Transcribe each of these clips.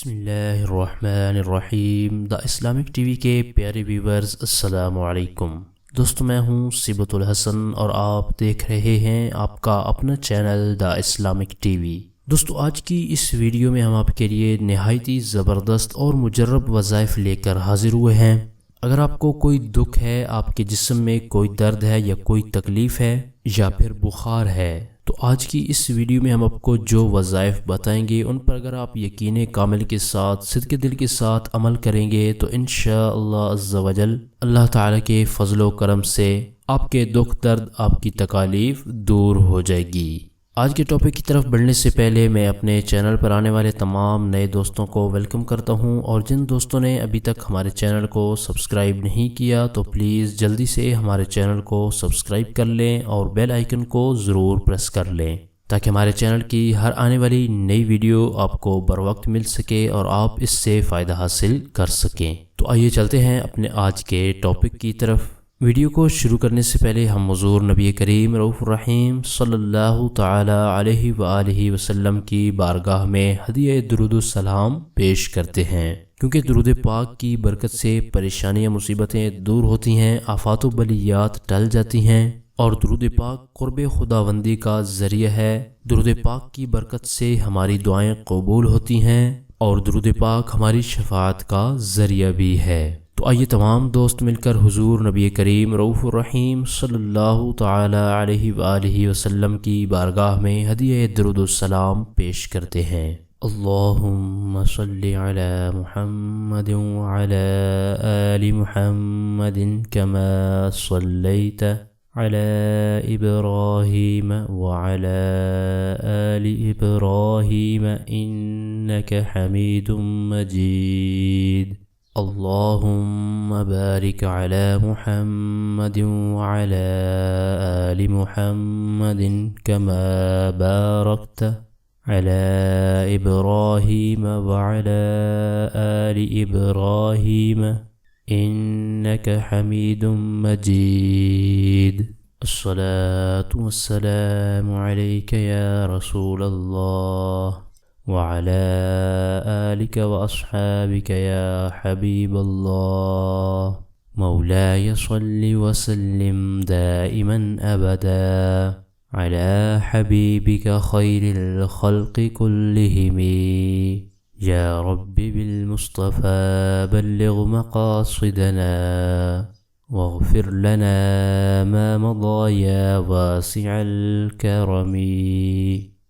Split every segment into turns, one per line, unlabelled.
بسم اللہ الرحمن الرحیم دا اسلامک ٹی وی کے پیارے ویورز، السلام علیکم دوستو، میں ہوں صبت الحسن اور آپ دیکھ رہے ہیں آپ کا اپنا channel the Islamic T V. دوستو، آج کی اس ویڈیو میں ہم آپ کے لیے نہایت ہی زبردست اور مجرب وظائف لے کر حاضر ہوئے ہیں۔ اگر آپ کو کوئی دکھ ہے، آپ کے جسم میں کوئی درد ہے یا کوئی تکلیف ہے یا پھر بخار ہے، تو آج کی اس ویڈیو میں ہم آپ کو جو وظائف بتائیں گے ان پر اگر آپ یقین کامل کے ساتھ صدق دل کے ساتھ عمل کریں گے تو انشاءاللہ عز و جل اللہ تعالیٰ کے فضل و کرم سے آپ کے دکھ درد، آپ کی تکالیف دور ہو جائے گی۔ آج کے ٹاپک کی طرف بڑھنے سے پہلے میں اپنے چینل پر آنے والے تمام نئے دوستوں کو ویلکم کرتا ہوں، اور جن دوستوں نے ابھی تک ہمارے چینل کو سبسکرائب نہیں کیا تو پلیز جلدی سے ہمارے چینل کو سبسکرائب کر لیں اور بیل آئیکن کو ضرور پریس کر لیں تاکہ ہمارے چینل کی ہر آنے والی نئی ویڈیو آپ کو بر وقت مل سکے اور آپ اس سے فائدہ حاصل کر سکیں۔ تو آئیے چلتے ہیں اپنے آج کے ٹاپک کی طرف۔ ویڈیو کو شروع کرنے سے پہلے ہم حضور نبی کریم رؤوف الرحیم صلی اللہ تعالی علیہ وآلہ وسلم کی بارگاہ میں ہدیہ درود و سلام پیش کرتے ہیں، کیونکہ درود پاک کی برکت سے پریشانیاں مصیبتیں دور ہوتی ہیں، آفات و بلیات ٹل جاتی ہیں، اور درود پاک قرب خداوندی کا ذریعہ ہے۔ درود پاک کی برکت سے ہماری دعائیں قبول ہوتی ہیں اور درود پاک ہماری شفاعت کا ذریعہ بھی ہے۔ تو آئیے تمام دوست مل کر حضور نبی کریم رؤوف الرحیم صلی اللہ تعالی علیہ وآلہ وسلم کی بارگاہ میں ہدیہ درود السلام پیش کرتے ہیں۔ اللہم صلی علی محمد وعلی آل محمد کما صلیت علی ابراہیم وعلی آل ابراہیم انک حمید مجید۔ اللهم بارك على محمد وعلى آل محمد كما باركت على إبراهيم وعلى آل إبراهيم إنك حميد مجيد۔ الصلاة والسلام عليك يا رسول الله وعلى آلك وأصحابك يا حبيب الله، مولاي صل وسلم دائما أبدا على حبيبك خير الخلق كلهم، يا رب بالمصطفى بلغ مقاصدنا واغفر لنا ما مضى يا واسع الكرم۔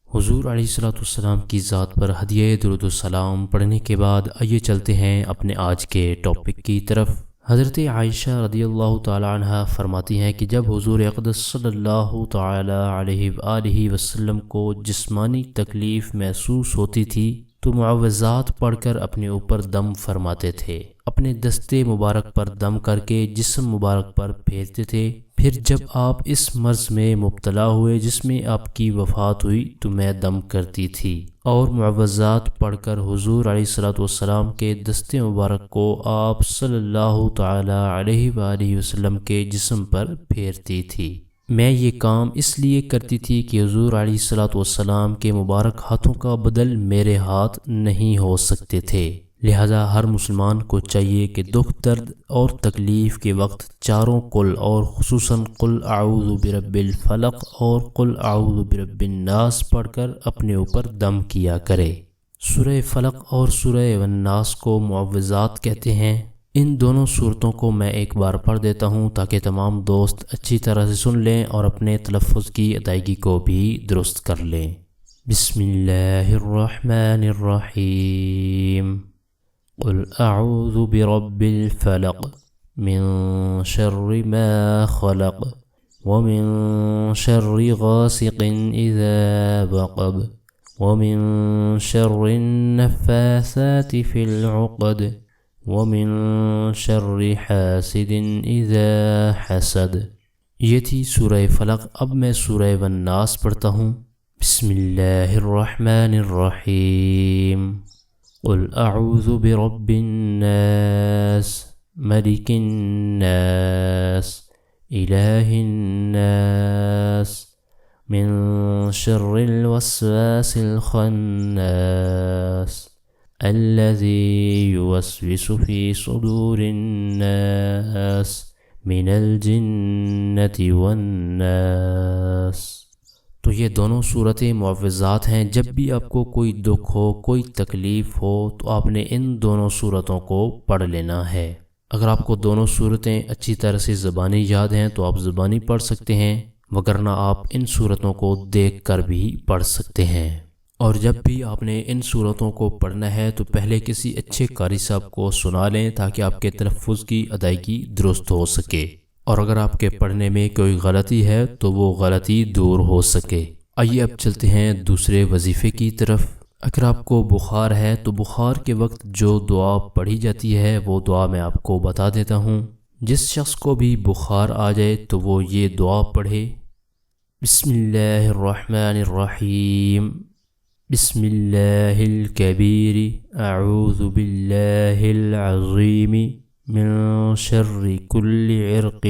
حضور علیہ الصلوۃ والسلام کی ذات پر ہدیہ درود السلام پڑھنے کے بعد آئیے چلتے ہیں اپنے آج کے ٹاپک کی طرف۔ حضرت عائشہ رضی اللہ تعالی عنہ فرماتی ہیں کہ جب حضور اقدس صلی اللہ تعالی علیہ وآلہ وسلم کو جسمانی تکلیف محسوس ہوتی تھی تو معوذات پڑھ کر اپنے اوپر دم فرماتے تھے، اپنے دستے مبارک پر دم کر کے جسم مبارک پر پھیرتے تھے۔ پھر جب آپ اس مرض میں مبتلا ہوئے جس میں آپ کی وفات ہوئی تو میں دم کرتی تھی اور معوذات پڑھ کر حضور علیہ الصلوۃ والسلام کے دستے مبارک کو آپ صلی اللہ تعالی علیہ وآلہ وسلم کے جسم پر پھیرتی تھی۔ میں یہ کام اس لیے کرتی تھی کہ حضور علیہ الصلوۃ والسلام کے مبارک ہاتھوں کا بدل میرے ہاتھ نہیں ہو سکتے تھے، لہذا ہر مسلمان کو چاہیے کہ دکھ درد اور تکلیف کے وقت چاروں قل اور خصوصاً قل اعوذ برب الفلق اور قل اعوذ برب الناس پڑھ کر اپنے اوپر دم کیا کرے۔ سورہ فلق اور سورہ والناس کو معوذات کہتے ہیں۔ ان دونوں صورتوں کو میں ایک بار پڑھ دیتا ہوں تاکہ تمام دوست اچھی طرح سے سن لیں اور اپنے تلفظ کی ادائیگی کو بھی درست کر لیں۔ بسم اللہ الرحمن الرحیم۔ قل اعوذ برب الفلق من شر ما خلق ومن شر غاسق اذا وقب ومن شر النفاثات في العقد ومن شر حاسد اذا حسد۔ یہ تھی سورہ فلق۔ اب میں سورہ والناس پڑھتا ہوں۔ بسم اللہ الرحمن الرحیم۔ قل اعوذ برب الناس ملك الناس الہ الناس من شر الوسواس الخناس الذي يوسوس في صدور الناس من الجنة والناس۔ تو یہ دونوں صورتیں معوذات ہیں۔ جب بھی آپ کو کوئی دکھ ہو، کوئی تکلیف ہو، تو آپ نے ان دونوں صورتوں کو پڑھ لینا ہے۔ اگر آپ کو دونوں صورتیں اچھی طرح سے زبانی یاد ہیں تو آپ زبانی پڑھ سکتے ہیں، وگرنہ آپ ان صورتوں کو دیکھ کر بھی پڑھ سکتے ہیں۔ اور جب بھی آپ نے ان صورتوں کو پڑھنا ہے تو پہلے کسی اچھے قاری صاحب کو سنا لیں تاکہ آپ کے تلفظ کی ادائیگی درست ہو سکے، اور اگر آپ کے پڑھنے میں کوئی غلطی ہے تو وہ غلطی دور ہو سکے۔ آئیے اب چلتے ہیں دوسرے وظیفے کی طرف۔ اگر آپ کو بخار ہے تو بخار کے وقت جو دعا پڑھی جاتی ہے وہ دعا میں آپ کو بتا دیتا ہوں۔ جس شخص کو بھی بخار آ جائے تو وہ یہ دعا پڑھے: بسم اللہ الرحمن الرحیم، بسم اللہ الکبیر، اعوذ باللہ العظیم من شر کل عرق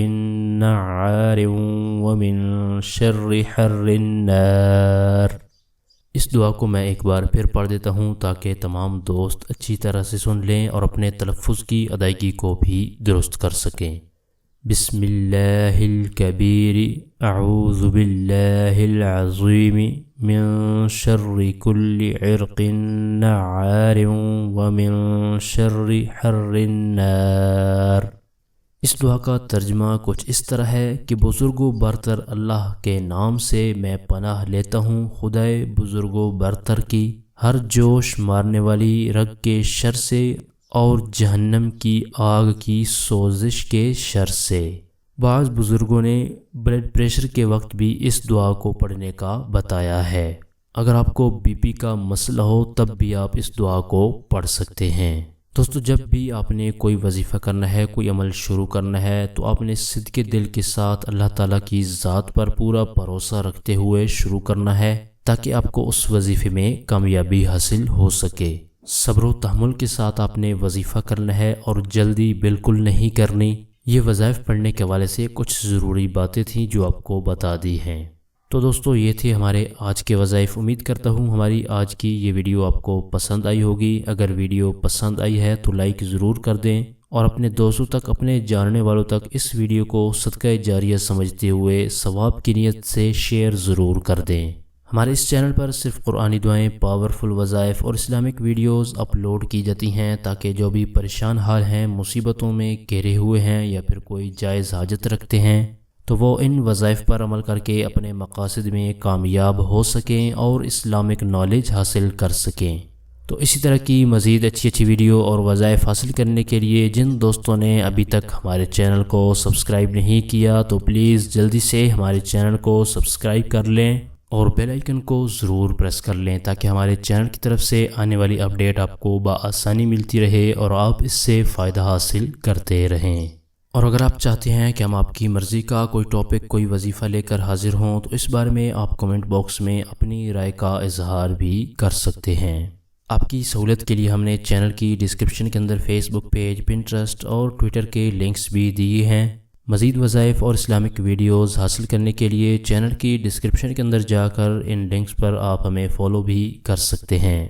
نعار ومن شر حر النار۔ اس دعا کو میں ایک بار پھر پڑھ دیتا ہوں تاکہ تمام دوست اچھی طرح سے سن لیں اور اپنے تلفظ کی ادائیگی کو بھی درست کر سکیں۔ بسم اللہ الکبیر، اعوذ باللہ العظیم من شر کل عرق نعار ومن شر حر النار۔ اس دعا کا ترجمہ کچھ اس طرح ہے کہ بزرگ و برتر اللہ کے نام سے میں پناہ لیتا ہوں خدائے بزرگ و برتر کی ہر جوش مارنے والی رگ کے شر سے اور جہنم کی آگ کی سوزش کے شر سے۔ بعض بزرگوں نے بلڈ پریشر کے وقت بھی اس دعا کو پڑھنے کا بتایا ہے۔ اگر آپ کو بی پی کا مسئلہ ہو تب بھی آپ اس دعا کو پڑھ سکتے ہیں۔ دوستو، جب بھی آپ نے کوئی وظیفہ کرنا ہے، کوئی عمل شروع کرنا ہے تو آپ نے صدق دل کے ساتھ اللہ تعالیٰ کی ذات پر پورا بھروسہ رکھتے ہوئے شروع کرنا ہے تاکہ آپ کو اس وظیفے میں کامیابی حاصل ہو سکے۔ صبر و تحمل کے ساتھ آپ نے وظیفہ کرنا ہے اور جلدی بالکل نہیں کرنی۔ یہ وظائف پڑھنے کے حوالے سے کچھ ضروری باتیں تھیں جو آپ کو بتا دی ہیں۔ تو دوستو، یہ تھے ہمارے آج کے وظائف۔ امید کرتا ہوں ہماری آج کی یہ ویڈیو آپ کو پسند آئی ہوگی۔ اگر ویڈیو پسند آئی ہے تو لائک ضرور کر دیں اور اپنے دوستوں تک، اپنے جاننے والوں تک اس ویڈیو کو صدقہ جاریہ سمجھتے ہوئے ثواب کی نیت سے شیئر ضرور کر دیں۔ ہمارے اس چینل پر صرف قرآنی دعائیں، پاورفل وظائف اور اسلامک ویڈیوز اپلوڈ کی جاتی ہیں تاکہ جو بھی پریشان حال ہیں، مصیبتوں میں گھرے ہوئے ہیں یا پھر کوئی جائز حاجت رکھتے ہیں تو وہ ان وظائف پر عمل کر کے اپنے مقاصد میں کامیاب ہو سکیں اور اسلامک نالج حاصل کر سکیں۔ تو اسی طرح کی مزید اچھی ویڈیو اور وظائف حاصل کرنے کے لیے جن دوستوں نے ابھی تک ہمارے چینل کو سبسکرائب نہیں کیا تو پلیز جلدی سے ہمارے چینل کو سبسکرائب کر لیں اور بیل آئیکن کو ضرور پریس کر لیں تاکہ ہمارے چینل کی طرف سے آنے والی اپڈیٹ آپ کو بآسانی ملتی رہے اور آپ اس سے فائدہ حاصل کرتے رہیں۔ اور اگر آپ چاہتے ہیں کہ ہم آپ کی مرضی کا کوئی ٹاپک، کوئی وظیفہ لے کر حاضر ہوں تو اس بارے میں آپ کمنٹ باکس میں اپنی رائے کا اظہار بھی کر سکتے ہیں۔ آپ کی سہولت کے لیے ہم نے چینل کی ڈسکرپشن کے اندر فیس بک پیج، پنٹرسٹ اور ٹویٹر کے لنکس بھی دیے ہیں۔ مزید وظائف اور اسلامک ویڈیوز حاصل کرنے کے لیے چینل کی ڈسکرپشن کے اندر جا کر ان لنکس پر آپ ہمیں فالو بھی کر سکتے ہیں۔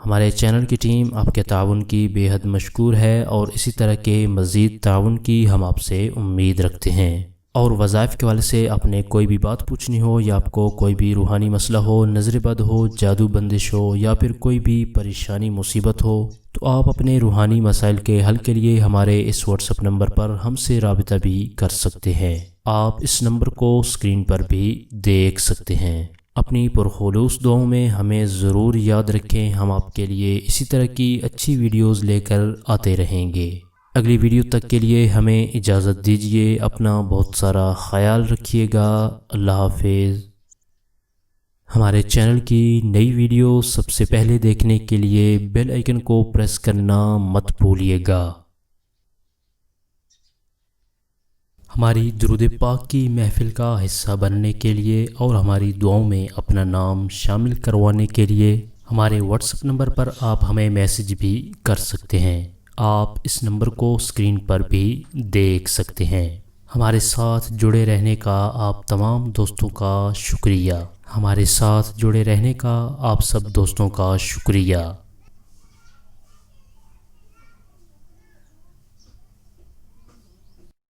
ہمارے چینل کی ٹیم آپ کے تعاون کی بے حد مشکور ہے اور اسی طرح کے مزید تعاون کی ہم آپ سے امید رکھتے ہیں۔ اور وظائف کے حوالے سے آپ نے کوئی بھی بات پوچھنی ہو یا آپ کو کوئی بھی روحانی مسئلہ ہو، نظر بد ہو، جادو بندش ہو یا پھر کوئی بھی پریشانی مصیبت ہو تو آپ اپنے روحانی مسائل کے حل کے لیے ہمارے اس واٹس ایپ نمبر پر ہم سے رابطہ بھی کر سکتے ہیں۔ آپ اس نمبر کو اسکرین پر بھی دیکھ سکتے ہیں۔ اپنی پرخلوص دعاؤں میں ہمیں ضرور یاد رکھیں۔ ہم آپ کے لیے اسی طرح کی اچھی ویڈیوز لے کر آتے رہیں گے۔ اگلی ویڈیو تک کے لیے ہمیں اجازت دیجیے۔ اپنا بہت سارا خیال رکھیے گا۔ اللہ حافظ۔ ہمارے چینل کی نئی ویڈیو سب سے پہلے دیکھنے کے لیے بیل آئیکن کو پریس کرنا مت بھولیے گا۔ ہماری درود پاک کی محفل کا حصہ بننے کے لیے اور ہماری دعاؤں میں اپنا نام شامل کروانے کے لیے ہمارے واٹس ایپ نمبر پر آپ ہمیں میسج بھی کر سکتے ہیں۔ آپ اس نمبر کو اسکرین پر بھی دیکھ سکتے ہیں۔ ہمارے ساتھ جڑے رہنے کا آپ تمام دوستوں کا شکریہ۔ ہمارے ساتھ جڑے رہنے کا آپ سب دوستوں کا شکریہ۔